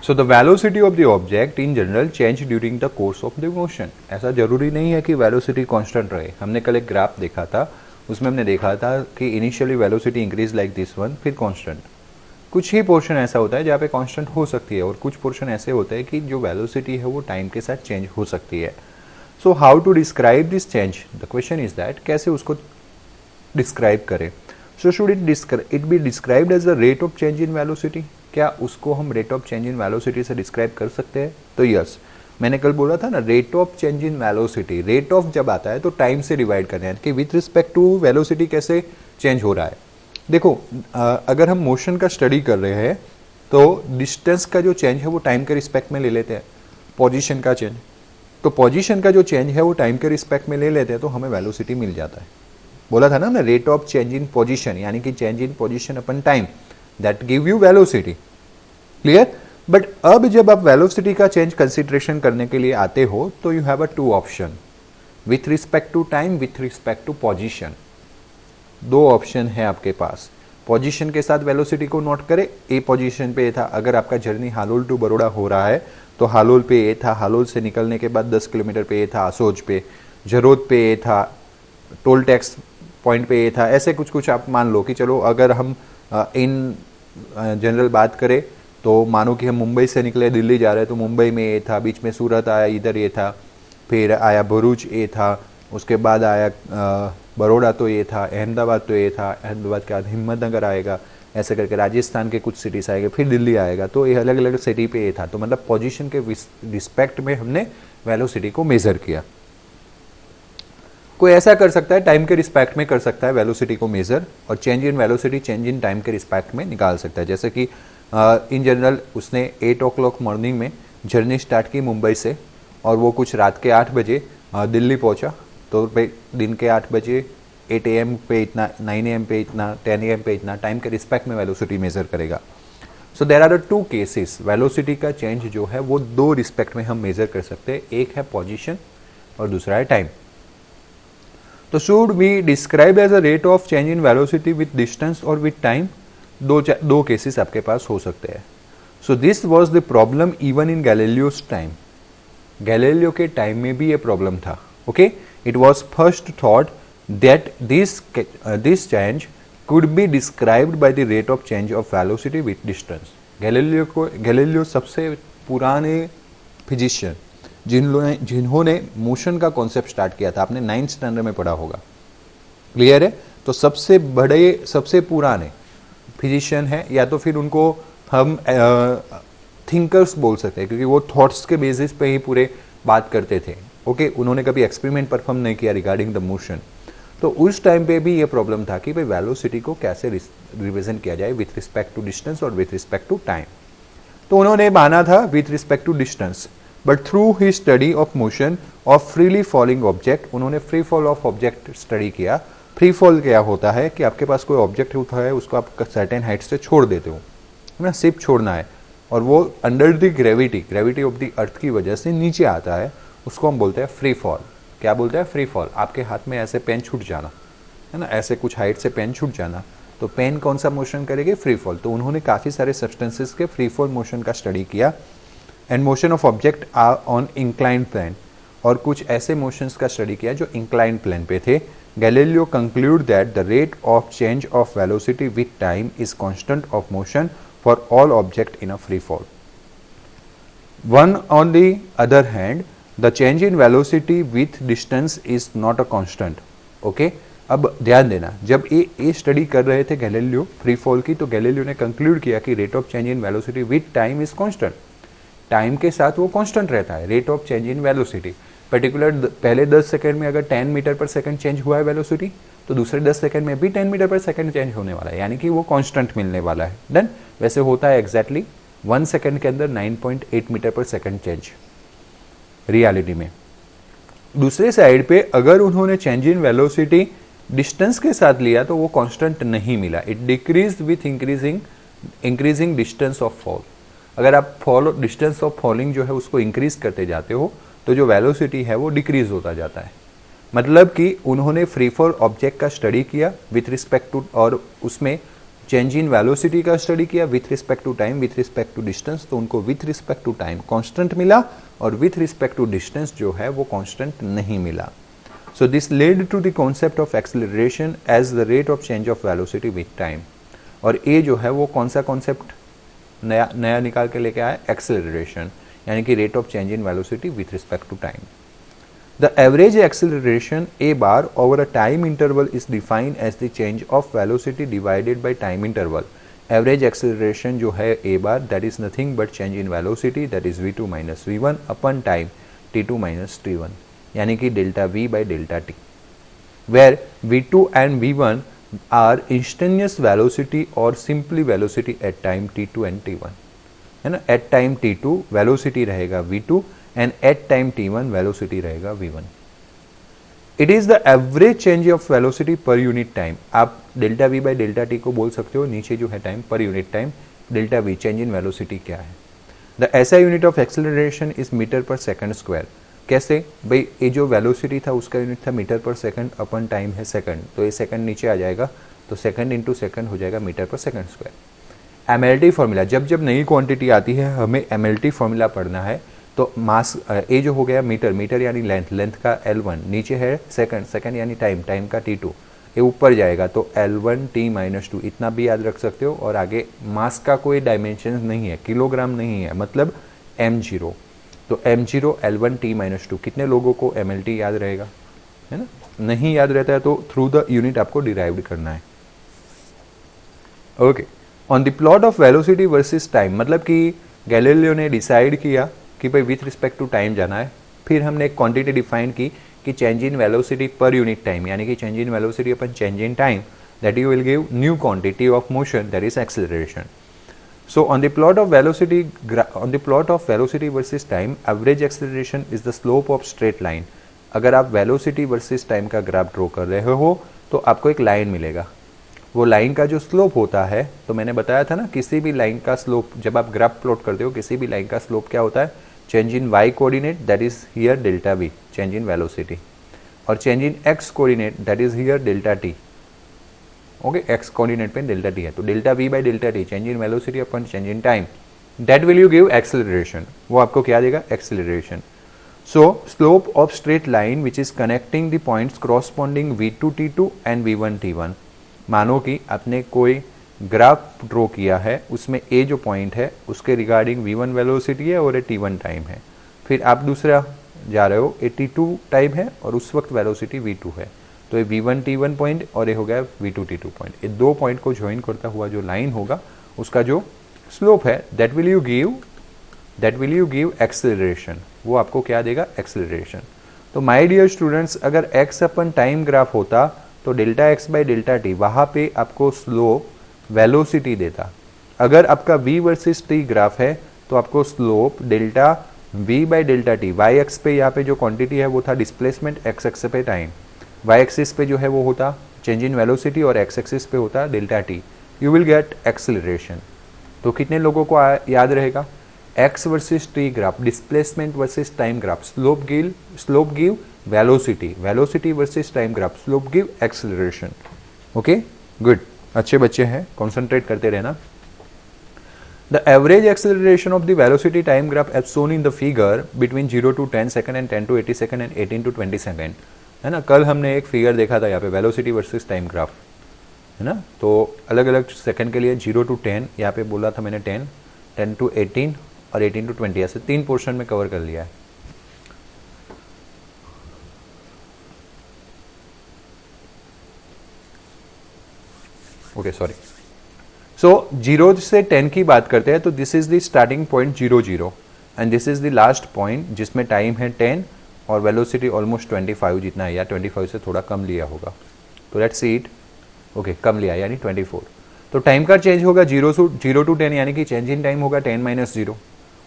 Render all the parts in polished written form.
So the velocity of the object in general change during the course of the motion. ऐसा जरूरी नहीं है कि वेलोसिटी कांस्टेंट रहे। हमने कल एक ग्राफ देखा था, उसमें हमने देखा था कि initially velocity increase like this one, फिर कांस्टेंट। कुछ ही पोर्शन ऐसा होता है जहाँ पे कांस्टेंट हो सकती है और कुछ पोर्शन ऐसे होते हैं कि जो वेलोसिटी है वो टाइम के साथ चेंज हो सकती है। So how to describe this change, the question is that कैसे उसको डिस्क्राइब करें। So should it be described as the rate of change in velocity, क्या उसको हम rate of change in velocity से डिस्क्राइब कर सकते हैं? तो यस, मैंने कल बोला था ना, rate of change in velocity, rate of जब आता है तो टाइम से डिवाइड करना है कि विथ रिस्पेक्ट टू वेलोसिटी कैसे चेंज हो रहा है। देखो अगर हम मोशन का स्टडी कर रहे हैं तो डिस्टेंस का जो चेंज है वो टाइम के रिस्पेक्ट में ले लेते हैं, पोजीशन का चेंज, तो पोजीशन का जो चेंज है वो टाइम के रिस्पेक्ट में ले लेते हैं तो हमें वेलोसिटी मिल जाता है। बोला था ना हमने, rate of change in position यानी कि change in position upon time, that give you velocity. Clear? But अब जब आप वेलोसिटी का चेंज कंसिडरेशन करने के लिए आते हो तो you have a two option, with respect to time, with respect to position. दो ऑप्शन है आपके पास। पोजीशन के साथ वेलोसिटी को नोट करें, ए पोजीशन पे था। अगर आपका जर्नी हालोल टू बड़ौदा हो रहा है तो हालोल पे ए था, हालोल से निकलने के बाद 10 किलोमीटर पे ए था, असोज पे, जरोद पे ए था, टोल टैक्स पॉइंट पे ए था, ऐसे कुछ कुछ आप मान लो कि चलो अगर हम इन जनरल बात करें तो मानो कि हम मुंबई से निकले दिल्ली जा रहे हैं तो मुंबई में ए था, बीच में सूरत आया, इधर ये था, फिर आया भरूच ए था, उसके बाद आया बड़ौदा तो ये था, अहमदाबाद तो ये था, अहमदाबाद के बाद हिम्मतनगर आएगा, ऐसे करके राजस्थान के कुछ सिटीज आएंगे, फिर दिल्ली आएगा, तो ये अलग अलग सिटी पे ये था। तो मतलब पोजीशन के रिस्पेक्ट में हमने वेलोसिटी को मेजर किया। कोई ऐसा कर सकता है टाइम के रिस्पेक्ट में कर सकता है वेलोसिटी को मेजर, और change in velocity change in time के रिस्पेक्ट में निकाल सकता है। जैसे कि इन जनरल उसने 8 o'clock मॉर्निंग में जर्नी स्टार्ट की मुंबई से और वो कुछ रात के 8 बजे दिल्ली पहुंचा, तो दिन के 8 बजे 8 AM पे इतना, 9 AM पे इतना, 10 AM पे इतना, टाइम के रिस्पेक्ट में वेलोसिटी मेजर करेगा। So there are two cases, velocity का चेंज जो है वो दो रिस्पेक्ट में हम मेजर कर सकते हैं, एक है पोजीशन और दूसरा है टाइम। तो should be describe as a rate of change in velocity with distance और विथ टाइम, दो केसेस आपके पास हो सकते हैं। So this was the problem even in Galileo's time, Galileo के टाइम में भी ये प्रॉब्लम था। Okay, it was first thought that this change could be described by the rate of change of velocity with distance। Galileo सबसे पुराने physician जिन्होंने motion का concept start किया था, आपने 9th स्टैंडर्ड में पढ़ा होगा। क्लियर है? तो सबसे बड़े, सबसे पुराने फिजिशियन है, या तो फिर उनको हम थिंकर्स बोल सकते हैं, क्योंकि वो थॉट्स के बेसिस पे ही पूरे बात करते थे। ओके, उन्होंने कभी एक्सपेरिमेंट परफॉर्म नहीं किया रिगार्डिंग द मोशन। तो उस टाइम पे भी ये प्रॉब्लम था कि भाई वेलोसिटी को कैसे रिप्रेजेंट किया जाए विथ रिस्पेक्ट टू डिस्टेंस और विथ रिस्पेक्ट टू टाइम। तो उन्होंने माना था with respect to distance, but through he study of motion of freely falling object, उन्होंने free fall of object study किया। फ्री फॉल क्या होता है कि आपके पास कोई ऑब्जेक्ट होता है, उसको आप सर्टेन हाइट से छोड़ देते हो, है ना, शिप छोड़ना है, और वो under the gravity of the earth की वजह से नीचे आता है, उसको हम बोलते हैं फ्री फॉल। क्या बोलते हैं? Free fall. आपके हाथ में ऐसे पेन छूट जाना, है ना, ऐसे कुछ हाइट से पेन छूट जाना, तो पेन कौन सा मोशन करेगी? Free fall. तो उन्होंने काफ़ी सारे सब्सटेंसेस के फ्री फॉल मोशन का स्टडी किया, and motion of object or on inclined plane, और कुछ ऐसे मोशंस का स्टडी किया जो इंक्लाइंड प्लेन पे थे। Galileo conclude that the rate of change of velocity with time is constant of motion for all object in a free fall. One on the other hand, the change in velocity with distance is not a constant. Okay, अब ध्यान देना, जब ये study कर रहे थे Galileo free fall की, तो गैलीलियो ने कंक्लूड किया कि rate of change in velocity with time is constant. Time के साथ वो कांस्टेंट रहता है, rate of change in velocity. Particular पहले 10 सेकंड में अगर 10 मीटर पर सेकंड चेंज हुआ है वेलोसिटी, तो दूसरे 10 सेकंड में भी 10 मीटर पर सेकंड चेंज होने वाला है, यानी कि वो कांस्टेंट मिलने वाला है। डन? वैसे होता है एग्जैक्टली 1 सेकंड के अंदर 9.8 metre per second change reality में। दूसरे साइड पे अगर उन्होंने चेंज इन वेलोसिटी डिस्टेंस के साथ लिया तो वो कांस्टेंट नहीं मिला, it decrease with increasing distance of fall. अगर आप डिस्टेंस ऑफ फॉलिंग जो है उसको इंक्रीज करते जाते हो तो जो वेलोसिटी है वो डिक्रीज होता जाता है। मतलब कि उन्होंने फ्री फॉल ऑब्जेक्ट का स्टडी किया विथ रिस्पेक्ट टू, और उसमें चेंज इन वेलोसिटी का स्टडी किया with respect to time, with respect to distance, तो उनको with respect to time constant मिला और विथ रिस्पेक्ट टू डिस्टेंस जो है वो कांस्टेंट नहीं मिला. So this led to the concept of acceleration as the rate of change of velocity with time. और ये जो है वो कौन सा कॉन्सेप्ट नया निकाल के लेके आया, एक्सेलरेशन, यानी कि rate of change in velocity with respect to time. The average acceleration a bar over a time interval is defined as the change of velocity divided by time interval. Average acceleration जो है a bar, that is nothing but change in velocity, that is v2 minus v1 upon time t2 minus t1, यानी कि delta v by delta t, where v2 and v1 are instantaneous velocity or simply velocity at time t2 and t1, है ना. at time t2 velocity रहेगा v2 and at time t1 velocity रहेगा v1. It is the average change of velocity per unit time. आप delta v by delta t को बोल सकते हो, नीचे जो है time per unit time, delta v change in velocity क्या है. The SI unit of acceleration is metre per second square. कैसे भाई, ये जो वेलोसिटी था उसका यूनिट था मीटर पर सेकंड, अपन टाइम है सेकंड, तो ये सेकंड नीचे आ जाएगा, तो सेकंड इंटू सेकंड हो जाएगा metre per second square. MLT formula, जब जब नई क्वांटिटी आती है हमें MLT फॉर्मूला पढ़ना है, तो मास ए जो हो गया मीटर, मीटर यानी लेंथ, लेंथ का L1, नीचे है सेकंड, सेकंड यानी टाइम, टाइम का T2, ये ऊपर जाएगा तो L1 T माइनस 2, इतना भी याद रख सकते हो. और आगे मास का कोई डायमेंशन नहीं है, किलोग्राम नहीं है, मतलब m0, तो m0 L1 T माइनस 2. कितने लोगों को MLT याद रहेगा, है ना. नहीं याद रहता है तो थ्रू द यूनिट आपको डिराइव करना है. Okay, on the plot of velocity versus time, मतलब कि गैलीलियो ने डिसाइड किया कि भाई विथ रिस्पेक्ट टू टाइम जाना है. फिर हमने एक क्वांटिटी डिफाइन की कि चेंज इन वेलोसिटी पर यूनिट टाइम, यानी कि change in velocity upon change in time, that you will give new quantity of motion, that is acceleration. So on the plot of velocity versus time, average acceleration is the slope of straight line. अगर आप velocity versus time का graph draw कर रहे हो तो आपको एक line मिलेगा. वो लाइन का जो स्लोप होता है, तो मैंने बताया था ना, किसी भी लाइन का स्लोप, जब आप ग्राफ प्लॉट करते हो किसी भी लाइन का स्लोप क्या होता है, change in y coordinate, that is here delta v, change in velocity, और change in x coordinate, that is here delta t. Okay, x coordinate पे डेल्टा t है, तो delta v by delta t, change in velocity upon change in time, that will you give acceleration. वो आपको क्या देगा, acceleration. So slope of straight line which is connecting the points corresponding v2 t2 and v1 t1. मानो कि आपने कोई graph draw किया है, उसमें ए जो पॉइंट है उसके रिगार्डिंग v1 वेलोसिटी है और t1 टाइम है. फिर आप दूसरा जा रहे हो, t2 टाइम है और उस वक्त वेलोसिटी v2 है, तो ये v1 t1 पॉइंट और ये हो गया v2 t2 पॉइंट. ये दो पॉइंट को ज्वाइन करता हुआ जो लाइन होगा उसका जो स्लोप है, that will you give acceleration. वो आपको क्या देगा, एक्सेलरेशन. तो माय डियर स्टूडेंट्स, अगर x अपन टाइम ग्राफ होता तो delta x by delta T, वहाँ पे आपको स्लोप वेलोसिटी देता. अगर आपका v वर्सेस t ग्राफ है तो आपको slope delta v by delta t, y x पे यहाँ पे जो क्वांटिटी है वो था डिस्प्लेसमेंट, एक्स एक्स पे टाइम, वाई एक्सिस पे जो है वो होता चेंज इन वेलोसिटी और एक्स एक्सिस पे होता delta t. You will get acceleration. तो कितने लोगों को याद रहेगा, x versus t graph, displacement versus time graph, slope give velocity, velocity versus time graph, slope give acceleration. Okay, good, अच्छे बच्चे हैं, कॉन्सेंट्रेट करते रहना. The average acceleration of the velocity time graph as shown in the figure between 0 to 10 second and 10 to 80 second and 18 to 20 second, है ना. कल हमने एक फिगर देखा था यहाँ पे वेलोसिटी वर्सेस टाइम ग्राफ, है ना. तो अलग अलग सेकंड के लिए 0 to 10, यहाँ पे बोला था मैंने 10, 10 to 18 और 18 to 20, ऐसे 3 पोर्शन में कवर कर लिया है. Okay, sorry. सो 0 से 10 की बात करते हैं तो this is the starting point 0 0 and this is the last point जिसमें टाइम है 10 और वेलोसिटी ऑलमोस्ट 25 जितना है, या 25 से थोड़ा कम लिया होगा. तो लेट्स सी इट. ओके, कम लिया यानी 24. तो टाइम का चेंज होगा 0 to 10, यानी कि चेंज इन टाइम होगा 10 - 0,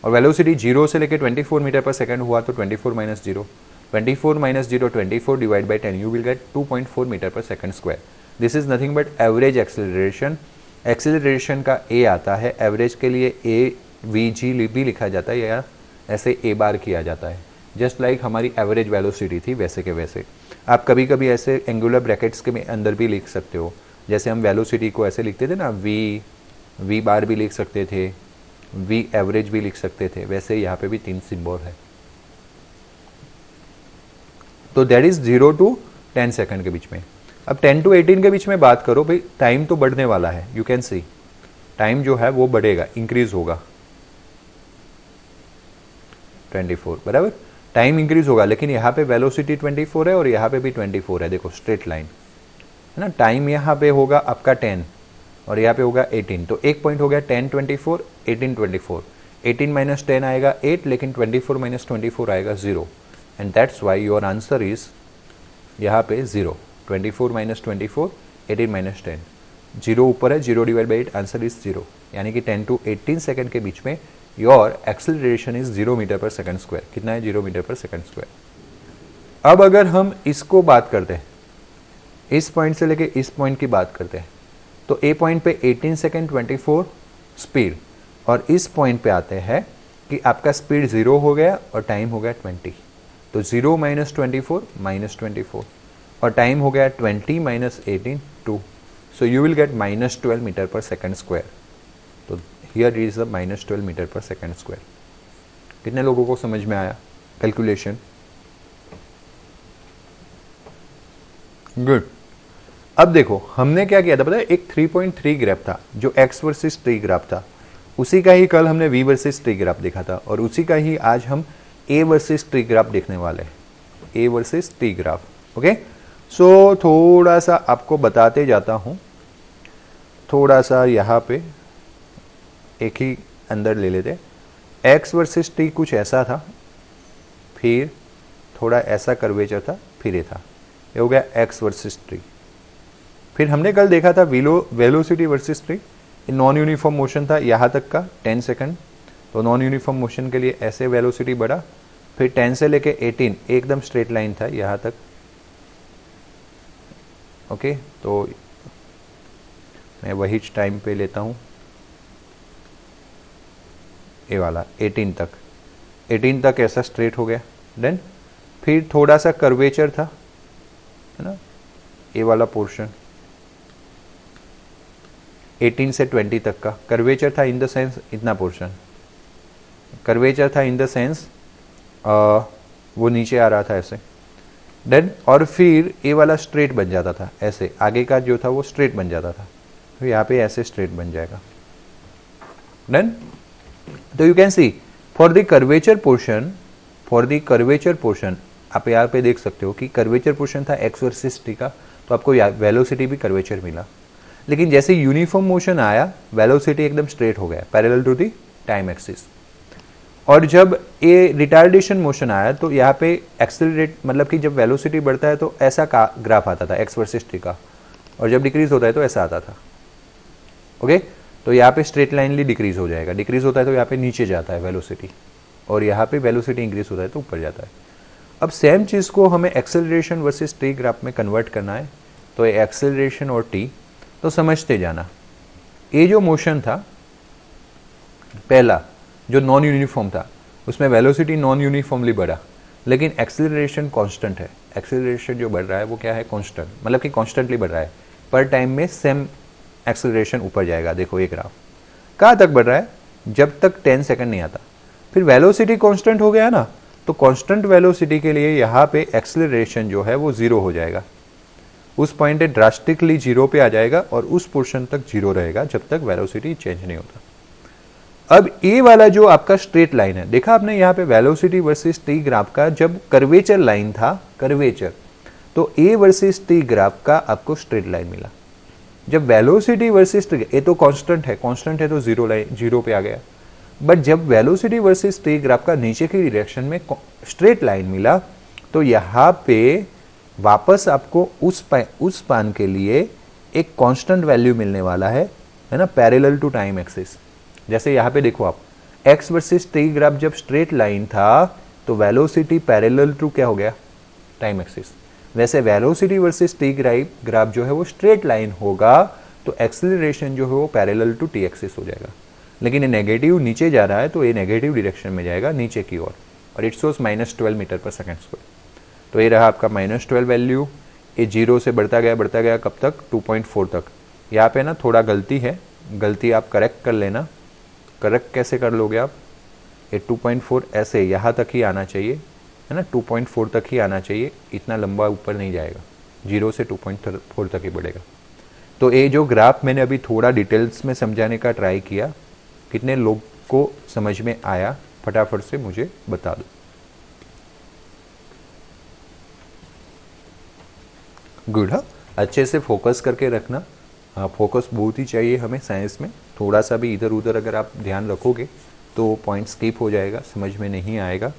और वेलोसिटी 0 से लेकर 24 मीटर पर सेकंड हुआ तो 24 - 0, 24 - 0, 24 divide by 10, you will get 2.4 meter per second square. This is nothing but average acceleration. Acceleration का ए आता है, एवरेज के लिए ए वी जी भी लिखा जाता है या ऐसे ए बार किया जाता है, जस्ट लाइक हमारी एवरेज वेलोसिटी थी वैसे के वैसे. आप कभी कभी ऐसे एंगुलर ब्रैकेट्स के अंदर भी लिख सकते हो, जैसे हम वेलोसिटी को ऐसे लिखते थे ना, वी बार भी लिख सकते थे, वी एवरेज भी लिख सकते थे, वैसे यहाँ पे भी 3 सिंबल है। तो दैट इज 0 to 10 सेकंड के बीच में। अब 10 to 18 के बीच में बात करो भाई, टाइम तो बढ़ने वाला है, यू कैन सी टाइम जो है वो बढ़ेगा, इंक्रीज होगा 24, बराबर टाइम इंक्रीज होगा, लेकिन यहाँ पे वेलोसिटी 24 है और यहाँ पे भी 24 है, देखो स्ट्रेट लाइन है ना। टाइम यहाँ पे होगा आपका 10 और यहाँ पे होगा 18, तो एक पॉइंट हो गया 10 24 18 24, 18 माइनस 10 आएगा 8, लेकिन 24 माइनस 24 आएगा 0, and that's why your answer is यहाँ पे 0। 24 माइनस 24, 18 माइनस 10, 0 ऊपर है, 0 डिवाइड बाई 8, आंसर इज 0, यानी कि 10 to 18 सेकंड के बीच में your acceleration is 0 metre per second square. कितना है? 0 मीटर पर सेकंड स्क्वायर। अब अगर हम इसको बात करते हैं, इस पॉइंट से लेके इस पॉइंट की बात करते हैं, तो ए पॉइंट पे 18 सेकंड 24 स्पीड, और इस पॉइंट पे आते हैं कि आपका स्पीड 0 हो गया और टाइम हो गया 20, तो 0 माइनस 24 माइनस 24, और टाइम हो गया 20 minus 18 2, so you will get minus 12 metre per second square. तो here is the minus 12 metre per second square. कितने लोगों को समझ में आया कैलकुलेशन? गुड। अब देखो हमने क्या किया था पता है, एक 3.3 ग्राफ था जो x वर्सेस t ग्राफ था, उसी का ही कल हमने v वर्सेस t ग्राफ देखा था, और उसी का ही आज हम a वर्सेस t ग्राफ देखने वाले हैं, a versus t graph. Okay, so थोड़ा सा आपको बताते जाता हूं, थोड़ा सा यहाँ पे एक ही अंदर ले लेते। x वर्सेस t कुछ ऐसा था, फिर थोड़ा ऐसा कर्वेचर था, फिर ये था, ये हो गया x वर्सेस t। फिर हमने कल देखा था velocity versus t, non uniform motion था यहाँ तक का 10 सेकंड, तो नॉन यूनिफॉर्म मोशन के लिए ऐसे वेलोसिटी बढ़ा, फिर 10 से लेके 18 एकदम स्ट्रेट लाइन था यहाँ तक। ओके, तो मैं वही टाइम पे लेता हूँ, ये वाला 18 तक ऐसा स्ट्रेट हो गया। देन फिर थोड़ा सा कर्वेचर था, है ना, ये वाला पोर्शन 18 से 20 तक का कर्वेचर था, इन द सेंस इतना पोर्शन कर्वेचर था, इन द सेंस वो नीचे आ रहा था ऐसे। देन और फिर ये वाला स्ट्रेट बन जाता था ऐसे, आगे का जो था वो स्ट्रेट बन जाता था, तो यहाँ पे ऐसे स्ट्रेट बन जाएगा। देन तो you can see for the curvature portion, आप यहाँ पे देख सकते हो कि कर्वेचर पोर्शन था x वर्सेस t का, तो आपको वेलोसिटी भी कर्वेचर मिला, लेकिन जैसे यूनिफॉर्म मोशन आया वेलोसिटी एकदम स्ट्रेट हो गया parallel to the time axis. और जब ये रिटार्डेशन मोशन आया तो यहाँ पे एक्सेलरेट, मतलब कि जब वेलोसिटी बढ़ता है तो ऐसा का ग्राफ आता था x वर्सेस t का, और जब डिक्रीज होता है तो ऐसा आता था। ओके, तो यहाँ पे स्ट्रेट लाइनली डिक्रीज हो जाएगा, डिक्रीज होता है तो यहाँ पे नीचे जाता है वेलोसिटी, और यहाँ पे वेलोसिटी इंक्रीज होता है तो ऊपर जाता है। अब सेम चीज़ को हमें एक्सेलरेशन वर्सेस t ग्राफ में कन्वर्ट करना है, तो ये एक्सेलरेशन और t, तो समझते जाना। ये जो मोशन था पहला जो नॉन यूनिफॉर्म था, उसमें वेलोसिटी नॉन यूनिफॉर्मली बढ़ा, लेकिन एक्सेलरेशन कांस्टेंट है। एक्सेलरेशन जो बढ़ रहा है वो क्या है? कांस्टेंट, मतलब कि कांस्टेंटली बढ़ रहा है, पर टाइम में सेम एक्सेलरेशन ऊपर जाएगा। देखो ये ग्राफ कहाँ तक बढ़ रहा है? जब तक 10 सेकंड नहीं आता। फिर वेलोसिटी कांस्टेंट हो गया ना, तो कांस्टेंट वेलोसिटी के लिए यहाँ पे एक्सेलरेशन जो है वो 0 हो जाएगा, उस पॉइंट पे ड्रास्टिकली 0 पे आ जाएगा, और उस पोर्शन तक 0 रहेगा जब तक वेलोसिटी चेंज नहीं होता। अब ये वाला जो आपका स्ट्रेट लाइन है, देखा आपने यहाँ पे वेलोसिटी वर्सेस t ग्राफ का जब कर्वेचर लाइन था, कर्वेचर, तो a वर्सेस t ग्राफ का आपको स्ट्रेट लाइन मिला। जब वेलोसिटी वर्सेस t, ये तो कांस्टेंट है तो 0 पे आ गया, बट जब वेलोसिटी वर्सेस t ग्राफ का नीचे की डायरेक्शन में स्ट्रेट लाइन मिला, तो यहाँ पे वापस आपको उस स्पान के लिए एक कांस्टेंट वैल्यू मिलने वाला है ना, पैरेलल टू टाइम एक्सिस। जैसे यहाँ पे देखो आप, x वर्सेस t ग्राफ जब स्ट्रेट लाइन था तो वेलोसिटी पैरेलल टू क्या हो गया? Time axis. वैसे वेलोसिटी वर्सेस t ग्राफ जो है वो स्ट्रेट लाइन होगा, तो एक्सेलरेशन जो है वो पैरेलल टू t एक्सिस हो जाएगा। लेकिन ये नेगेटिव नीचे जा रहा है, तो ये नेगेटिव डायरेक्शन में जाएगा नीचे की ओर, और it shows -12 metre per second square. तो ये रहा आपका -12 वैल्यू, ये 0 से बढ़ता गया कब तक? 2.4 तक, यहाँ पे ना थोड़ा गलती है, गलती आप करेक्ट कर लेना। करेक्ट कैसे कर लोगे आप, ये 2.4 ऐसे यहाँ तक ही आना चाहिए, है ना, 2.4 तक ही आना चाहिए, इतना लंबा ऊपर नहीं जाएगा, 0 से 2.4 तक ही बढ़ेगा। तो ये जो ग्राफ मैंने अभी थोड़ा डिटेल्स में समझाने का ट्राई किया, कितने लोग को समझ में आया, फटाफट से मुझे बता दो। गुड, हाँ, अच्छे से फोकस करके रखना। हाँ, फोकस बहुत ही चाहिए हमें साइंस में। थोड़ा सा भी इधर उधर अगर आप ध्यान रखोगे तो पॉइंट स्किप हो जाएगा, समझ में नहीं आएगा।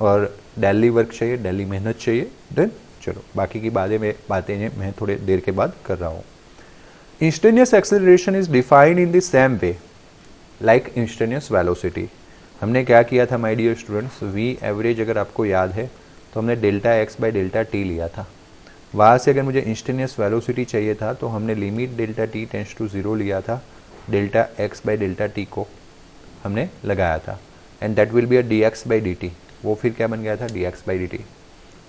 और डेली वर्क चाहिए, डेली मेहनत चाहिए। देन चलो बाकी की बातें मैं थोड़े देर के बाद कर रहा हूँ। Instantaneous acceleration is defined in the same way like instantaneous velocity. हमने क्या किया था my dear students, we average अगर आपको याद है तो हमने delta x by delta t लिया था। वहाँ से अगर मुझे इंस्टेंटेनियस वेलोसिटी चाहिए था तो हमने limit delta t tends to 0 लिया था, delta x by delta t को हमने लगाया था, and that will be a d x by d t. वो फिर क्या बन गया था, d x by d t.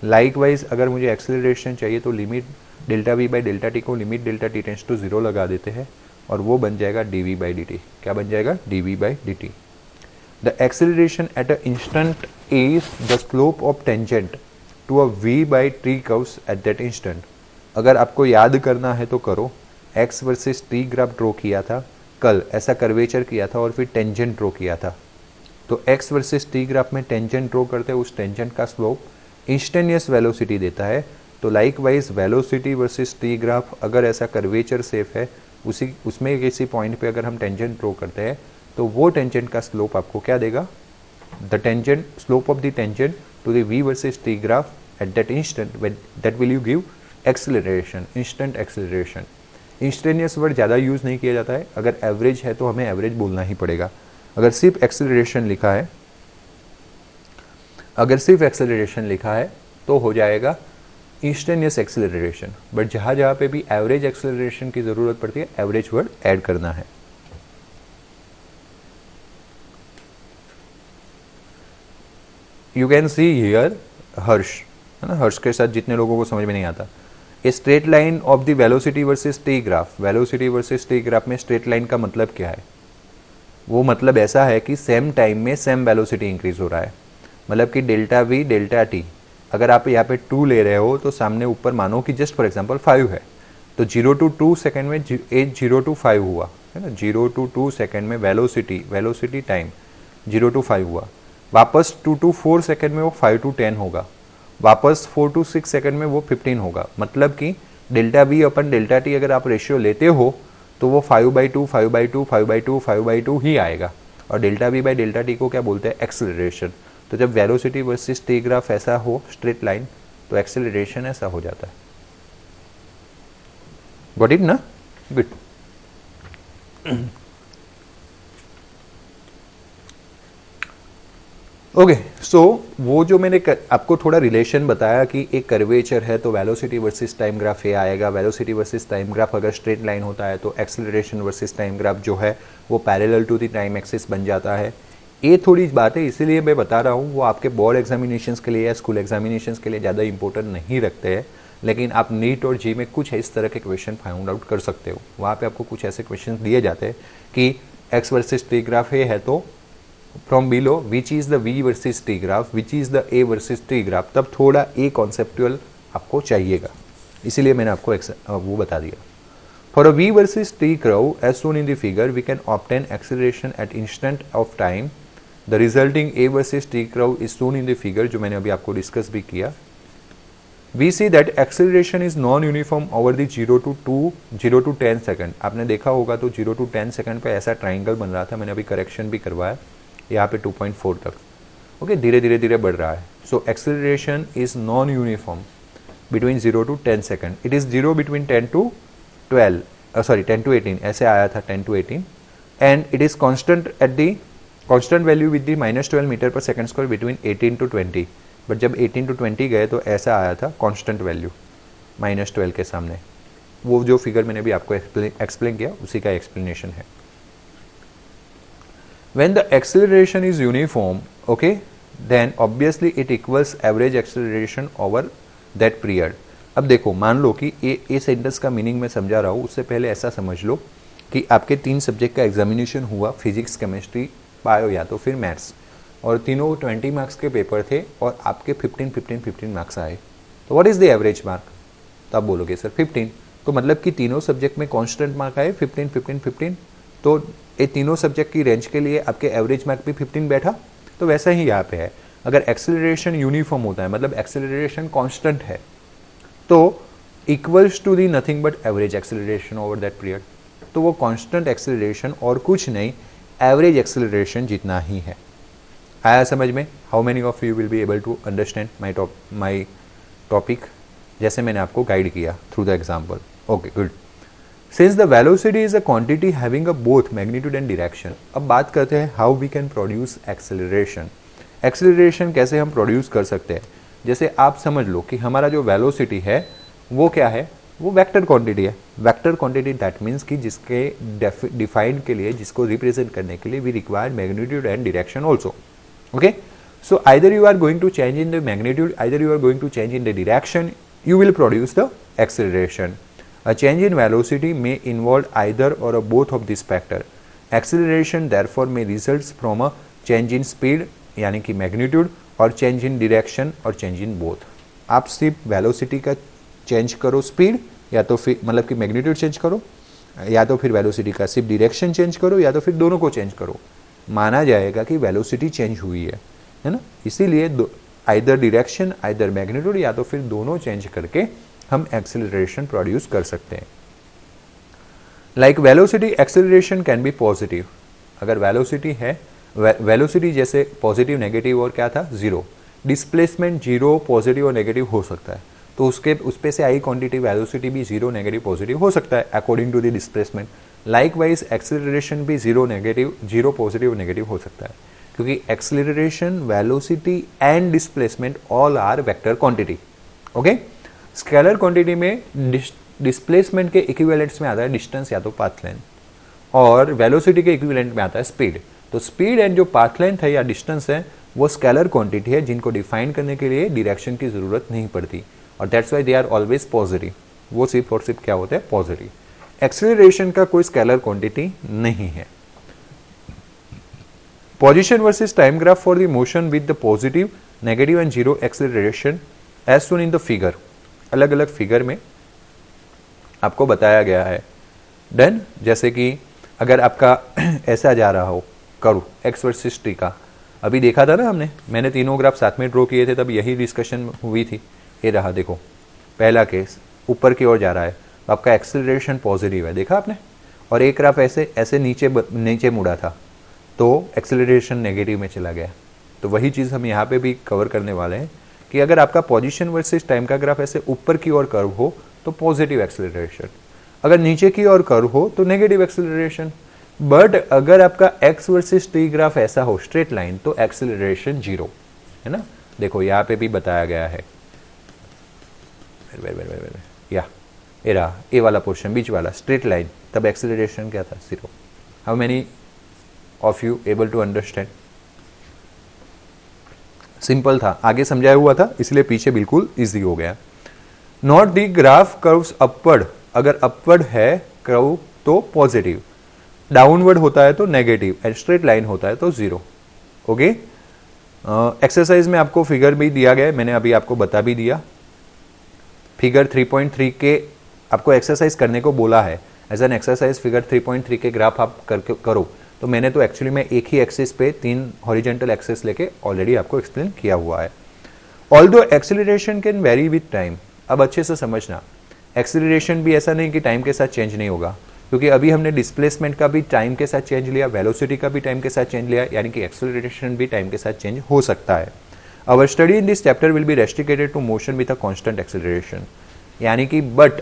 Likewise अगर मुझे एक्सेलरेशन चाहिए तो limit delta v by delta t को limit delta t tends to 0 लगा देते हैं, और वो बन जाएगा d v by d t. क्या बन जाएगा, d v by d t. The acceleration at a instant is the slope of tangent to a v by t curves at that instant. अगर आपको याद करना है तो करो, x versus t graph draw किया था कल, ऐसा कर्वेचर किया था और फिर टेंजेंट ड्रॉ किया था। तो x वर्सेस t ग्राफ में टेंजेंट ड्रॉ करते हैं, उस टेंजेंट का स्लोप इंस्टेंटेनियस वेलोसिटी देता है। तो likewise velocity versus t graph अगर ऐसा कर्वेचर सेफ है, उसमें किसी पॉइंट पे अगर हम टेंजेंट ड्रॉ करते हैं तो वो टेंजेंट का स्लोप आपको क्या देगा, the tangent slope of the tangent to the v versus t graph at that instant, when that will you give acceleration, instant acceleration। Instantaneous word ज़्यादा यूज़ नहीं किया जाता है, अगर एवरेज है तो हमें एवरेज बोलना ही पड़ेगा। अगर सिर्फ एक्सेलरेशन लिखा है, अगर सिर्फ एक्सेलरेशन लिखा है तो हो जाएगा इंस्टेंटेनियस एक्सेलरेशन, बट जहाँ जहाँ पे भी एवरेज एक्सेलरेशन की ज़रूरत पड़ती है, एवरेज वर्ड ऐड करना है। यू कैन सी हियर हर्ष, है ना, हर्ष के साथ जितने लोगों को समझ में नहीं आता, a straight line of the velocity versus T graph. Velocity versus T graph में स्ट्रेट लाइन का मतलब क्या है, वो मतलब ऐसा है कि सेम टाइम में सेम वेलोसिटी इंक्रीज हो रहा है। मतलब कि डेल्टा वी डेल्टा टी, अगर आप यहाँ पे 2 ले रहे हो तो सामने ऊपर मानो कि जस्ट फॉर एग्जांपल 5 है, तो 0 to 2 सेकेंड में एज 0 to 5 हुआ, है ना, 0 to 2 सेकेंड में वेलोसिटी टाइम 0 to 5 हुआ। वापस 2 to 4 सेकेंड में वो 5 to 10 होगा, वापस 4 to 6 सेकेंड में वो 15 होगा। मतलब कि delta we upon delta T अगर आप रेशियो लेते हो तो वो 5/2 5/2 5/2 5/2 ही आएगा। और delta v by delta t को क्या बोलते हैं, एक्सेलरेशन। तो जब वेलोसिटी वर्सेस टी ग्राफ ऐसा हो स्ट्रेट लाइन, तो एक्सेलरेशन ऐसा हो जाता है। गॉट इट ना, गुड। ओके, सो वो जो मैंने आपको थोड़ा रिलेशन बताया कि एक कर्वेचर है तो वेलोसिटी वर्सेस टाइम ग्राफ ये आएगा, वेलोसिटी वर्सेस टाइम ग्राफ अगर स्ट्रेट लाइन होता है तो एक्सेलरेशन वर्सेस टाइम ग्राफ जो है वो parallel to the time axis बन जाता है। ये थोड़ी बात है, इसीलिए मैं बता रहा हूँ, वो आपके बोर्ड एग्जामिनेशंस के लिए या स्कूल एग्जामिनेशंस के लिए ज़्यादा इंपॉर्टेंट नहीं रखते हैं, लेकिन आप नीट और जी में कुछ इस तरह के क्वेश्चन फाइंड आउट कर सकते हो। वहाँ पे आपको कुछ ऐसे क्वेश्चन दिए जाते हैं कि एक्स वर्सेस टी ग्राफ है तो from below which is the we versus T graph, which is the A versus T graph, तब थोड़ा ए कॉन्सेप्चुअल आपको चाहिएगा, इसीलिए मैंने आपको वो बता दिया। For a v versus t curve as shown in the figure we can obtain acceleration at instant of time. The resulting a versus t curve is shown in the figure, जो मैंने अभी आपको डिस्कस भी किया। We see that acceleration is non uniform over the 0 to 10 second. आपने देखा होगा तो 0 to 10 सेकंड पे ऐसा ट्राइंगल बन रहा था, मैंने अभी करेक्शन भी करवाया, यहाँ पे 2.4 तक, ओके, धीरे धीरे बढ़ रहा है। So acceleration is non uniform between 0 to 10 second. It is 0 between 10 to 18, ऐसे आया था 10 to 18, and it is constant at the constant value with the -12 metre per second square between 18 to 20। But जब 18 to 20 गए तो ऐसा आया था constant value -12 के सामने। वो जो फिगर मैंने भी आपको एक्सप्लेन किया उसी का एक्सप्लेनेशन है। When the acceleration is uniform, okay, then obviously it equals average acceleration over that period। अब देखो, मान लो कि ए सेंटेंस का मीनिंग मैं समझा रहा हूँ, उससे पहले ऐसा समझ लो कि आपके 3 सब्जेक्ट का एग्जामिनेशन हुआ, फिजिक्स, केमिस्ट्री, बायो या तो फिर मैथ्स, और तीनों 20 मार्क्स के पेपर थे और आपके 15 मार्क्स आए। तो what is the average mark? तो आप बोलोगे सर 15, तो मतलब कि तीनों सब्जेक्ट में कांस्टेंट मार्क आए 15। तो ये तीनों सब्जेक्ट की रेंज के लिए आपके एवरेज मार्क भी 15 बैठा। तो वैसा ही यहाँ पे है, अगर एक्सेलरेशन यूनिफॉर्म होता है, मतलब एक्सेलरेशन कांस्टेंट है, तो equals to the nothing but average acceleration over that period. तो वो कांस्टेंट एक्सेलरेशन और कुछ नहीं, एवरेज एक्सेलरेशन जितना ही है। आया समझ में? How many of you will be able to understand my topic, जैसे मैंने आपको गाइड किया through the example. Okay, good. Since the velocity is a quantity having a both magnitude and direction, अब बात करते हैं how we can produce acceleration. Acceleration कैसे हम प्रोड्यूस कर सकते हैं? जैसे आप समझ लो कि हमारा जो वेलोसिटी है वो क्या है, वो वेक्टर क्वांटिटी है। वेक्टर क्वांटिटी दैट मीन्स कि जिसके डिफाइंड के लिए, जिसको रिप्रेजेंट करने के लिए we require magnitude and direction also. Okay, so either you are going to change in the magnitude, either you are going to change in the direction, you will produce the acceleration. A change in velocity may involve either or a both of this factor. Acceleration therefore may results from a change in speed यानी कि magnitude, और change in direction और change in both. आप सिर्फ velocity का change करो speed, या तो फिर मतलब कि मैग्नीट्यूड चेंज करो, या तो फिर वेलोसिटी का सिर्फ डायरेक्शन चेंज करो, या तो फिर दोनों को चेंज करो, माना जाएगा कि वेलोसिटी चेंज हुई है ना। इसीलिए आइदर डायरेक्शन, आइदर मैग्नीट्यूड, या तो फिर दोनों चेंज करके हम एक्सेलरेशन प्रोड्यूस कर सकते हैं। Like velocity acceleration can be positive. अगर वेलोसिटी है, वेलोसिटी जैसे पॉजिटिव, नेगेटिव और क्या था, जीरो। डिस्प्लेसमेंट जीरो, पॉजिटिव और नेगेटिव हो सकता है, तो उस पे से आई क्वांटिटी वेलोसिटी भी जीरो, नेगेटिव, पॉजिटिव हो सकता है according to the displacement. Likewise acceleration भी zero, negative, zero, positive, negative हो सकता है, क्योंकि acceleration, velocity and displacement all are vector quantity. Okay, scalar quantity में डिस्प्लेसमेंट के इक्विवेलेंट्स में आता है डिस्टेंस या तो पाथ लेंथ, और वेलोसिटी के इक्विवेलेंट में आता है स्पीड। तो स्पीड एंड जो पाथ लेंथ है या डिस्टेंस है वो स्केलर क्वांटिटी है, जिनको डिफाइन करने के लिए डायरेक्शन की जरूरत नहीं पड़ती, और that's why they are always positive. वो सिर्फ और सिर्फ क्या होते हैं, पॉजिटिव। एक्सेलरेशन का कोई स्केलर क्वांटिटी नहीं है। Position versus time graph for the motion with the positive, negative and zero acceleration as shown in the figure. अलग अलग फिगर में आपको बताया गया है। डन। जैसे कि अगर आपका ऐसा जा रहा हो कर्व एक्स वर्सेस टी का, अभी देखा था ना हमने, मैंने तीनों ग्राफ साथ में ड्रॉ किए थे, तब यही डिस्कशन हुई थी। ये रहा, देखो पहला केस ऊपर की ओर जा रहा है, तो आपका एक्सेलरेशन पॉजिटिव है, देखा आपने, और एक ग्राफ ऐसे ऐसे नीचे मुड़ा था, तो एक्सेलरेशन नेगेटिव में चला गया। तो वही चीज़ हम यहाँ पे भी कवर करने वाले हैं कि अगर आपका पोजीशन वर्सेस टाइम का ग्राफ ऐसे ऊपर की ओर कर्व हो तो पॉजिटिव एक्सेलरेशन, अगर नीचे की ओर कर्व हो तो नेगेटिव एक्सेलरेशन। बट अगर आपका एक्स वर्सेस टी ग्राफ ऐसा हो स्ट्रेट लाइन, तो एक्सेलरेशन जीरो है ना। देखो यहाँ पे भी बताया गया है, या ये रहा, ए वाला पोर्शन बीच वाला स्ट्रेट लाइन, तब एक्सेलरेशन क्या था, zero. How many of you able to understand? Simple था, आगे समझाया हुआ था, इसलिए पीछे बिल्कुल इजी हो गया। Not the graph curves upward, अगर अपवर्ड है कर्व तो पॉजिटिव, डाउनवर्ड होता है तो नेगेटिव, एंड स्ट्रेट लाइन होता है तो जीरो। ओके, एक्सरसाइज में आपको फिगर भी दिया गया है, मैंने अभी आपको बता भी दिया। फिगर 3.3 के आपको एक्सरसाइज करने को बोला है, एज एन एक्सरसाइज फिगर 3.3 के ग्राफ आप करो। तो मैंने तो एक्चुअली में एक ही एक्सिस पे 3 हॉरिजॉन्टल एक्सिस लेके ऑलरेडी आपको एक्सप्लेन किया हुआ है। Although acceleration can very with time, अब अच्छे से समझना, एक्सेलरेशन भी ऐसा नहीं कि टाइम के साथ चेंज नहीं होगा, क्योंकि अभी हमने डिस्प्लेसमेंट का भी टाइम के साथ चेंज लिया, वेलोसिटी का भी टाइम के साथ चेंज लिया, यानी कि एक्सेलरेशन भी टाइम के साथ चेंज हो सकता है। Our study in this chapter will be restricted to motion with a constant acceleration, यानी कि बट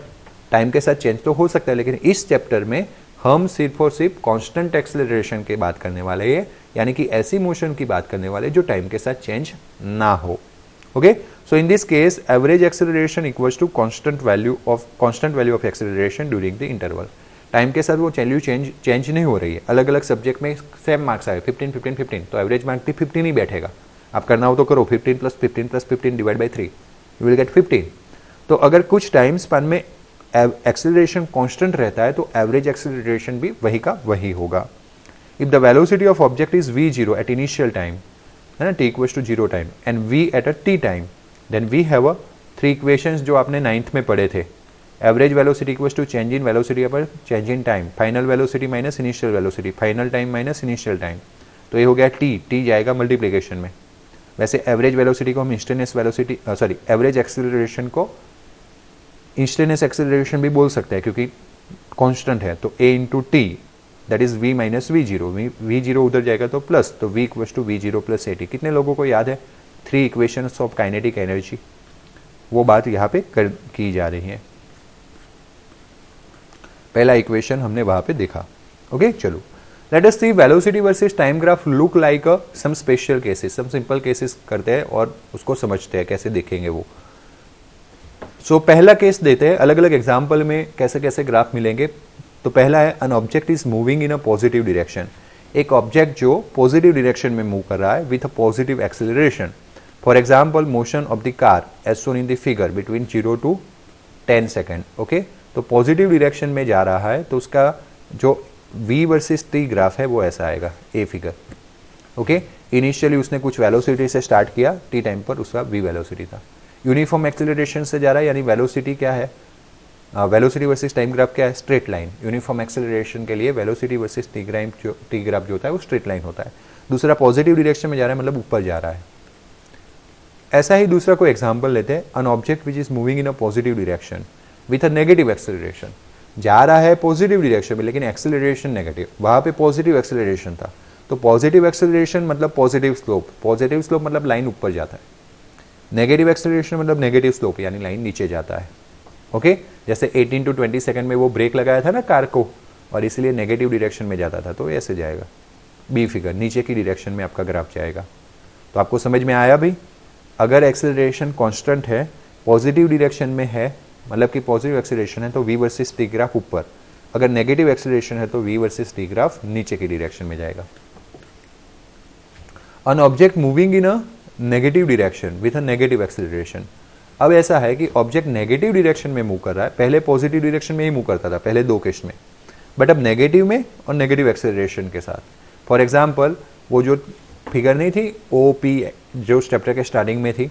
टाइम के साथ चेंज तो हो सकता है, लेकिन इस चैप्टर में हम सिर्फ और सिर्फ कांस्टेंट एक्सेलरेशन की बात करने वाले हैं, यानी कि ऐसी मोशन की बात करने वाले जो टाइम के साथ चेंज ना हो। Okay, so in this case average acceleration equals to constant value of acceleration during the interval. Time के साथ वो वैल्यू चेंज नहीं हो रही है, अलग अलग सब्जेक्ट में सेम मार्क्स आए 15 15 15, तो एवरेज मार्क भी 15 ही बैठेगा। आप करना हो तो करो, 15 + 15 + 15 divide by 3, you will gate 15। तो अगर कुछ टाइम स्पान में एक्सेलरेशन कांस्टेंट रहता है तो एवरेज एक्सेलरेशन भी वही का वही होगा। If the velocity of object is v0 at initial time, है ना, t equals to 0 time and v at a t time, then we have a 3 equations जो आपने 9th में पढ़े थे। Average velocity equals to change in velocity upon change in time, final velocity minus initial velocity, final time minus initial time. तो ये हो गया t जाएगा मल्टीप्लिकेशन में। वैसे एवरेज वेलोसिटी को हम इंस्टेंटेनियस वेलोसिटी एवरेज एक्सेलरेशन को इंस्टेंटेनियस एक्सेलरेशन भी बोल सकते हैं क्योंकि कांस्टेंट है। तो a into t that is v minus v0 उधर जाएगा तो प्लस, तो v equals to v0 plus at। कितने लोगों को याद है 3 इक्वेशंस ऑफ काइनेटिक एनर्जी, वो बात यहाँ पे की जा रही है। पहला इक्वेशन हमने वहां पे देखा। ओके चलो, let us see velocity versus time graph look like some special cases, some simple cases करते हैं और उसको समझते हैं कैसे देखेंगे वो। सो पहला केस देते हैं, अलग अलग एग्जाम्पल में कैसे कैसे ग्राफ मिलेंगे। तो पहला है an object is moving in a positive direction, एक ऑब्जेक्ट जो पॉजिटिव डायरेक्शन में मूव कर रहा है with a positive acceleration. For example motion of the car as shown in the figure between 0 to 10 second. Okay, तो positive direction में जा रहा है तो उसका जो v वर्सेस t ग्राफ है वो ऐसा आएगा, ए फिगर। ओके, इनिशियली उसने कुछ वेलोसिटी से स्टार्ट किया, t टाइम पर उसका v वेलोसिटी था। यूनिफॉर्म एक्सेलरेशन से जा रहा है, यानी वेलोसिटी क्या है, वेलोसिटी वर्सेस टाइम ग्राफ क्या है, स्ट्रेट लाइन। यूनिफॉर्म एक्सेलरेशन के लिए वेलोसिटी वर्सेस टी ग्राफ जो होता है वो स्ट्रेट लाइन होता है। दूसरा पॉजिटिव डायरेक्शन में जा रहा है, मतलब ऊपर जा रहा है। ऐसा ही दूसरा कोई एग्जांपल लेते हैं, an object which is moving in a positive direction with a negative acceleration, जा रहा है पॉजिटिव डायरेक्शन में लेकिन एक्सेलरेशन नेगेटिव, वहां पे पॉजिटिव एक्सेलरेशन था। तो पॉजिटिव एक्सेलरेशन मतलब पॉजिटिव स्लोप, पॉजिटिव स्लोप मतलब लाइन ऊपर जाता है, नेगेटिव एक्सेलरेशन मतलब नेगेटिव स्लोप यानी लाइन नीचे जाता है। ओके, जैसे 18 to 20 सेकंड में वो ब्रेक लगाया था ना कार को, और इसलिए नेगेटिव डायरेक्शन में जाता था, तो ऐसे जाएगा बी फिगर, नीचे की डायरेक्शन में आपका ग्राफ जाएगा। तो आपको समझ में आया भाई, अगर एक्सेलरेशन कांस्टेंट है, पॉजिटिव डायरेक्शन में है, मतलब कि पॉजिटिव एक्सेलरेशन है तो v वर्सेस टी ग्राफ ऊपर, अगर नेगेटिव एक्सेलरेशन है तो v वर्सेस टी ग्राफ नीचे की डायरेक्शन में जाएगा। An object moving in a negative direction with a negative acceleration. अब ऐसा है कि ऑब्जेक्ट नेगेटिव डायरेक्शन में मूव कर रहा है, पहले पॉजिटिव डायरेक्शन में ही मूव करता था पहले 2 केस में, बट अब नेगेटिव में और नेगेटिव एक्सेलरेशन के साथ। फॉर एग्जाम्पल वो जो फिगर नहीं थी OP जो चैप्टर के स्टार्टिंग में थी,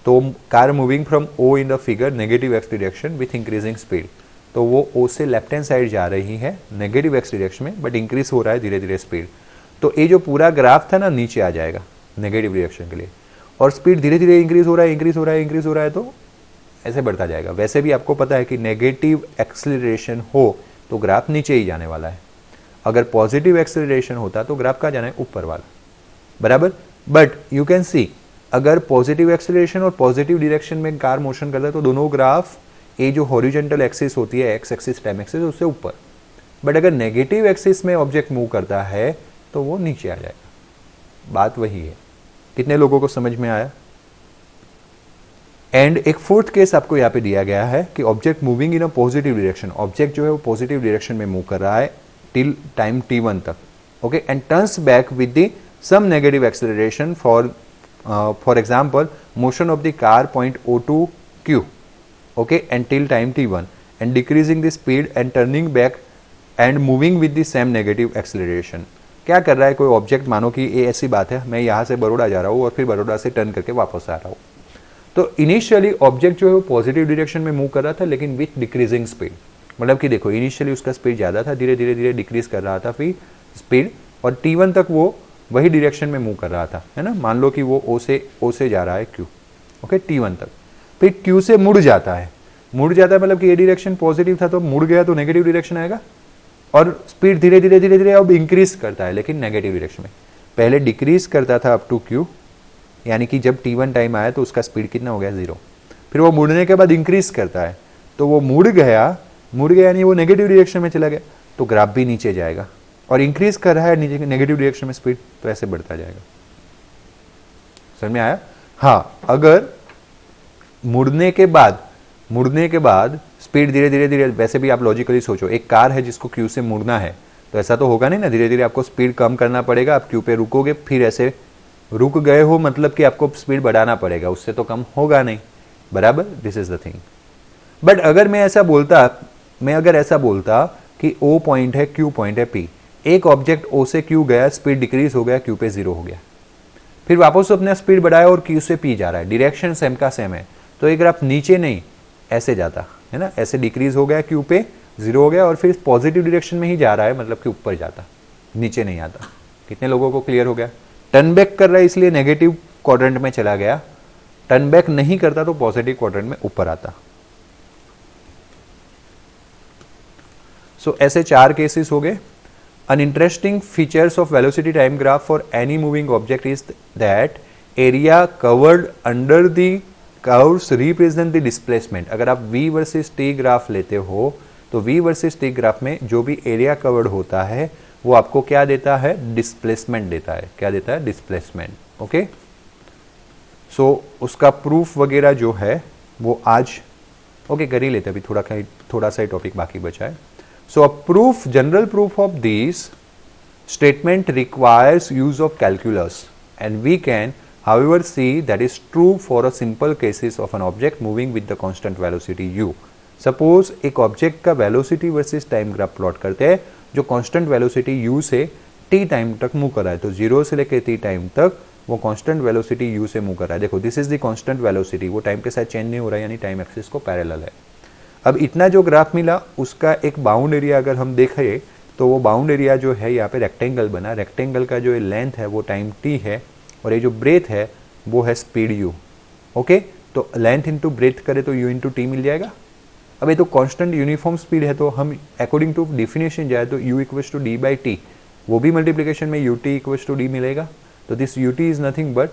तो car moving from O in the figure negative x direction with increasing speed, तो वो O से लेफ्ट हैंड साइड जा रही है नेगेटिव एक्स डायरेक्शन में, बट इंक्रीज हो रहा है धीरे धीरे स्पीड। तो ये जो पूरा ग्राफ था ना नीचे आ जाएगा नेगेटिव डायरेक्शन के लिए, और स्पीड धीरे धीरे इंक्रीज हो रहा है, इंक्रीज हो रहा है, इंक्रीज हो रहा है, तो ऐसे बढ़ता जाएगा। वैसे भी आपको पता है कि नेगेटिव एक्सेलरेशन हो तो ग्राफ नीचे ही जाने वाला है, अगर पॉजिटिव एक्सेलरेशन होता तो ग्राफ कहाँ जाना है, ऊपर वाला, बराबर। बट यू कैन सी अगर पॉजिटिव एक्सेलरेशन और पॉजिटिव डायरेक्शन में कार मोशन करता है तो दोनों ग्राफ, ये जो हॉरिजॉन्टल एक्सिस होती है एक्स एक्सिस टाइम एक्सिस, उससे ऊपर। बट अगर नेगेटिव एक्सिस में ऑब्जेक्ट मूव करता है तो वो नीचे आ जाएगा। बात वही है। कितने लोगों को समझ में आया? एंड एक फोर्थ केस आपको यहाँ पे दिया गया है कि object moving in a positive direction, object जो है वो पॉजिटिव डायरेक्शन में मूव कर रहा है टिल टाइम t1 तक, okay, and turns back with the some negative acceleration for example motion of the car point O to Q, okay, and till time t1 and decreasing the speed and turning back and moving with the same negative acceleration। क्या कर रहा है कोई object, मानो कि ये ऐसी बात है मैं यहाँ से बड़ौदा जा रहा हूँ और फिर बड़ौदा से टर्न करके वापस आ रहा हूँ, तो इनिशियली ऑब्जेक्ट जो है वो पॉजिटिव डायरेक्शन में मूव कर रहा था लेकिन विथ डिक्रीजिंग स्पीड, मतलब कि देखो इनिशियली उसका स्पीड ज़्यादा था, धीरे धीरे धीरे डिक्रीज कर रहा था फिर स्पीड, और t1 तक वो वही डायरेक्शन में मूव कर रहा था, है ना। मान लो कि वो O से जा रहा है Q, ओके, t1 तक, फिर Q से मुड़ जाता है मतलब कि ये डायरेक्शन पॉजिटिव था तो मुड़ गया तो नेगेटिव डायरेक्शन आएगा, और स्पीड धीरे धीरे धीरे धीरे अब इंक्रीज करता है लेकिन नेगेटिव डायरेक्शन में। पहले डिक्रीज करता था अप टू Q, यानी कि जब t1 टाइम आया तो उसका स्पीड कितना हो गया 0, फिर वो मुड़ने के बाद इंक्रीज करता है, तो वो मुड़ गया यानी वो नेगेटिव डायरेक्शन में चला गया, तो ग्राफ भी नीचे जाएगा, और इंक्रीज कर रहा है नीचे नेगेटिव डायरेक्शन में स्पीड, तो ऐसे बढ़ता जाएगा। समझ में आया? हाँ, अगर मुड़ने के बाद स्पीड धीरे धीरे धीरे, वैसे भी आप लॉजिकली सोचो, एक कार है जिसको Q से मुड़ना है तो ऐसा तो होगा नहीं ना, धीरे धीरे आपको स्पीड कम करना पड़ेगा, आप Q पे रुकोगे, फिर ऐसे रुक गए हो मतलब कि आपको स्पीड बढ़ाना पड़ेगा, उससे तो कम होगा नहीं, बराबर। This is the thing. But अगर मैं अगर ऐसा बोलता कि O पॉइंट है, Q पॉइंट है, P, एक ऑब्जेक्ट O से Q गया, स्पीड डिक्रीज हो गया, Q पे 0 हो गया, फिर वापस अपने स्पीड बढ़ाया और Q से P जा रहा है, डायरेक्शन सेम का सेम है, तो ये ग्राफ नीचे नहीं ऐसे जाता है ना, ऐसे डिक्रीज हो गया, Q पे 0 हो गया और फिर पॉजिटिव डायरेक्शन में ही जा रहा है, मतलब कि ऊपर जाता, नीचे नहीं आता। कितने लोगों को क्लियर हो गया? टर्न बैक कर रहा है इसलिए नेगेटिव क्वाड्रेंट में चला गया, टर्न बैक नहीं करता तो पॉजिटिव क्वाड्रेंट में ऊपर आता। सो ऐसे 4 केसेस हो गए। An interesting features of velocity time graph for any moving object is that area covered under the curves represent the displacement। अगर आप V वर्सेस T ग्राफ लेते हो तो V वर्सेस T ग्राफ में जो भी एरिया कवर्ड होता है वो आपको क्या देता है? डिस्प्लेसमेंट देता है। क्या देता है? डिस्प्लेसमेंट। ओके, सो उसका प्रूफ वगैरह जो है वो आज ओके कर ही लेते, अभी थोड़ा सा ही टॉपिक बाकी बचा है। So a proof, general proof of this statement requires use of calculus, and we can, however, see that is true for a simple cases of an object moving with the constant velocity u. Suppose एक object का velocity versus time graph plot करते हैं जो constant velocity u से t time तक move कर रहा है, तो 0 से लेकर t टाइम तक वो कांस्टेंट वेलोसिटी u से मूव कर रहा है। देखो, this is the constant velocity, वो टाइम के साथ चेंज नहीं हो रहा है, यानी टाइम एक्सिस को पैरेलल है। अब इतना जो ग्राफ मिला उसका एक बाउंड एरिया अगर हम देखें तो वो बाउंड एरिया जो है यहाँ पे रेक्टेंगल बना, रेक्टेंगल का जो लेंथ है वो टाइम t है और ये जो ब्रेथ है वो है स्पीड u। ओके, तो लेंथ इंटू ब्रेथ करे तो u इंटू टी मिल जाएगा। अब ये तो कांस्टेंट यूनिफॉर्म स्पीड है, तो हम अकॉर्डिंग टू डिफिनेशन जाए तो u equals to d by t, वो भी मल्टीप्लीकेशन में ut इक्वल्स टू डी मिलेगा। तो this ut is nothing but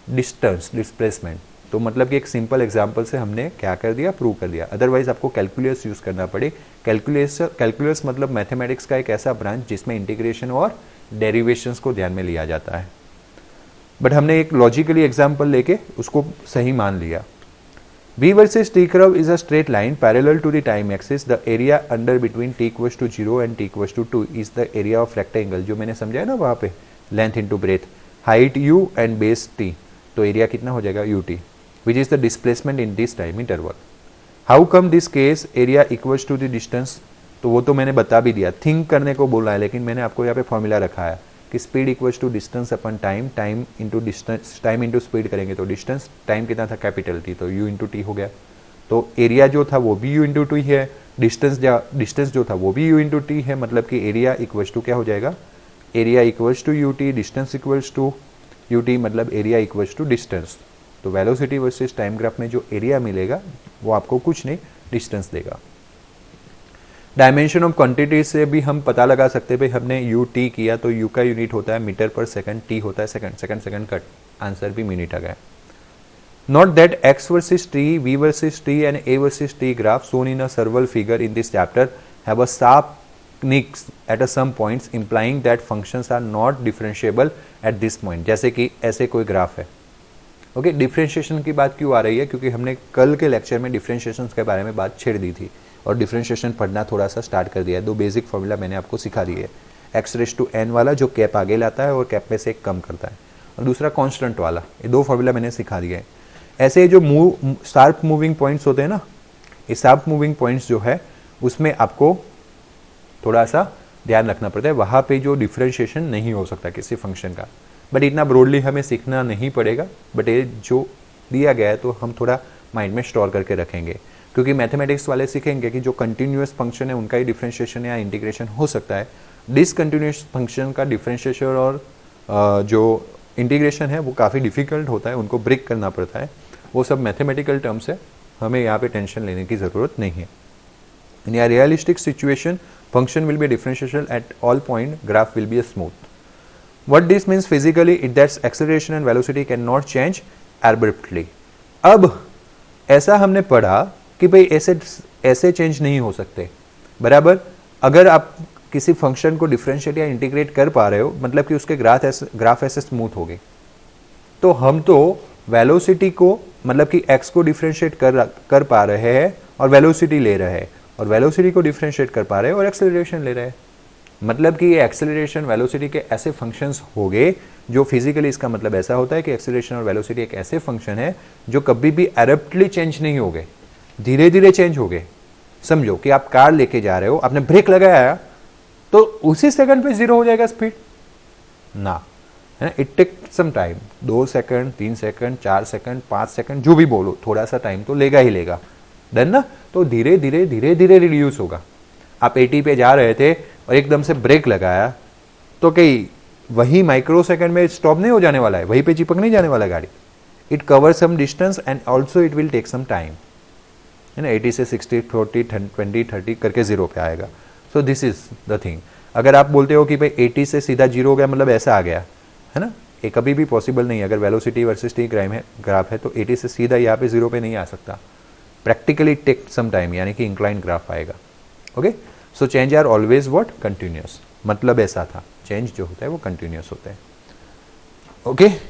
distance, displacement. तो मतलब कि एक सिंपल एग्जांपल से हमने क्या कर दिया? प्रूव कर दिया। अदरवाइज आपको कैलकुलस यूज करना पड़े। कैलकुलस मतलब मैथमेटिक्स का एक ऐसा ब्रांच जिसमें इंटीग्रेशन और डेरिवेशंस को ध्यान में लिया जाता है, बट हमने एक लॉजिकली एग्जांपल लेके उसको सही मान लिया। V versus T curve is a straight line parallel to the time axis. The area under between t equals to 0 and t equals to 2 is the area of rectangle। जो मैंने समझाया ना वहाँ पे, length into breadth, height u and base t, तो area कितना हो जाएगा? ut, which is the displacement in this time interval। How come this case area equals to the distance? तो वो तो मैंने बता भी दिया, थिंक करने को बोला है, लेकिन मैंने आपको यहाँ पे फॉर्मूला रखा है कि speed equals to distance upon time, time into distance, time into speed करेंगे तो डिस्टेंस, टाइम कितना था? कैपिटल टी, तो u इंटू टी हो गया। तो एरिया जो था वो भी u इंटू टी है, डिस्टेंस जो था वो भी u इंटू टी है, मतलब कि एरिया इक्वल्स टू क्या हो जाएगा? Area equals to ut, distance equals to ut, मतलब एरिया इक्वल्स टू डिस्टेंस। तो वेलोसिटी वर्सेस टाइम ग्राफ में जो एरिया मिलेगा वो आपको कुछ नहीं, डिस्टेंस देगा। डायमेंशन ऑफ क्वांटिटी से भी हम पता लगा सकते हैं, भाई हमने ut किया तो u का यूनिट होता है मीटर पर सेकंड, t होता है सेकंड कट, आंसर भी मिनट आ गया। Note that x versus t, v versus t and a versus t graph shown in a several figure in this chapter have a sharp nicks at some points implying that functions are not differentiable at this point। जैसे कि ऐसे कोई graph है। Okay, differentiation की बात क्यों आ रही है? क्योंकि हमने कल के लेक्चर में डिफरेंशिएशन के बारे में बात छेड़ दी थी और डिफरेंशिएशन पढ़ना थोड़ा सा स्टार्ट कर दिया है। 2 बेसिक फॉर्मूला मैंने आपको सिखा दिए है, x⁻n वाला जो कैप आगे लाता है और कैप में से एक कम करता है, और दूसरा कांस्टेंट वाला। ये 2 फॉर्मूला मैंने सिखा दिए हैं। ऐसे जो शार्प मूविंग पॉइंट्स होते हैं ना, ये शार्प मूविंग पॉइंट्स जो है उसमें आपको थोड़ा सा ध्यान रखना पड़ता है, वहाँ पे जो डिफरेंशिएशन नहीं हो सकता किसी फंक्शन का, बट इतना ब्रॉडली हमें सीखना नहीं पड़ेगा, बट ये जो दिया गया है तो हम थोड़ा माइंड में स्टोर करके रखेंगे, क्योंकि मैथमेटिक्स वाले सीखेंगे कि जो कंटिन्यूअस फंक्शन है उनका ही डिफरेंशिएशन या इंटीग्रेशन हो सकता है, डिसकंटिन्यूअस फंक्शन का डिफरेंशिएशन और जो इंटीग्रेशन है वो काफ़ी डिफिकल्ट होता है, उनको ब्रेक करना पड़ता है। वो सब मैथमेटिकल टर्म्स है, हमें यहाँ पे टेंशन लेने की ज़रूरत नहीं है। इन a realistic situation, function will be differentiable at all point, graph will be smooth. What this means physically is that acceleration and velocity cannot change abruptly. अब ऐसा हमने पढ़ा कि भाई ऐसे चेंज नहीं हो सकते, बराबर। अगर आप किसी फंक्शन को डिफरेंशिएट या इंटीग्रेट कर पा रहे हो, मतलब कि उसके ग्राफ ऐसे स्मूथ हो गए, तो हम तो वेलोसिटी को, मतलब कि x को डिफरेंशिएट कर पा रहे हैं और वेलोसिटी ले रहे हैं, और वेलोसिटी को डिफरेंशिएट कर पा रहे हैं और एक्सेलरेशन ले रहे हैं। मतलब कि ये एक्सेलरेशन वेलोसिटी के ऐसे फंक्शंस हो गए जो फिजिकली, इसका मतलब ऐसा होता है कि एक्सेलरेशन और वेलोसिटी एक ऐसे फंक्शन है जो कभी भी एब्रप्टली चेंज नहीं हो गए, धीरे धीरे चेंज हो गए। समझो कि आप कार लेके जा रहे हो, आपने ब्रेक लगाया तो उसी सेकंड पे 0 हो जाएगा स्पीड ना, है ना। It take some time, 2 second, 3 second, 4 second, 5 second, जो भी बोलो, थोड़ा सा टाइम तो लेगा ही लेगा। डन ना। तो धीरे धीरे धीरे धीरे रिड्यूस होगा। आप 80 पे जा रहे थे और एकदम से ब्रेक लगाया तो कहीं वही माइक्रो सेकंड में स्टॉप नहीं हो जाने वाला है, वहीं पे चिपक नहीं जाने वाला है गाड़ी। It cover some distance and also it will take some time, है ना। 80 से 60, 40, 20, 30 करके 0 पे आएगा। So this is the thing. अगर आप बोलते हो कि भाई 80 से सीधा 0 हो गया, मतलब ऐसा आ गया, है ना, ये कभी भी पॉसिबल नहीं है। अगर वेलोसिटी वर्सेस टी ग्राफ है तो 80 से सीधा यहाँ पे 0 पे नहीं आ सकता। प्रैक्टिकली टेक सम टाइम, यानी कि इंक्लाइन ग्राफ आएगा। Okay, so change are always what, continuous. मतलब ऐसा था, चेंज जो होता है वो कंटिन्यूअस होता है। ओके।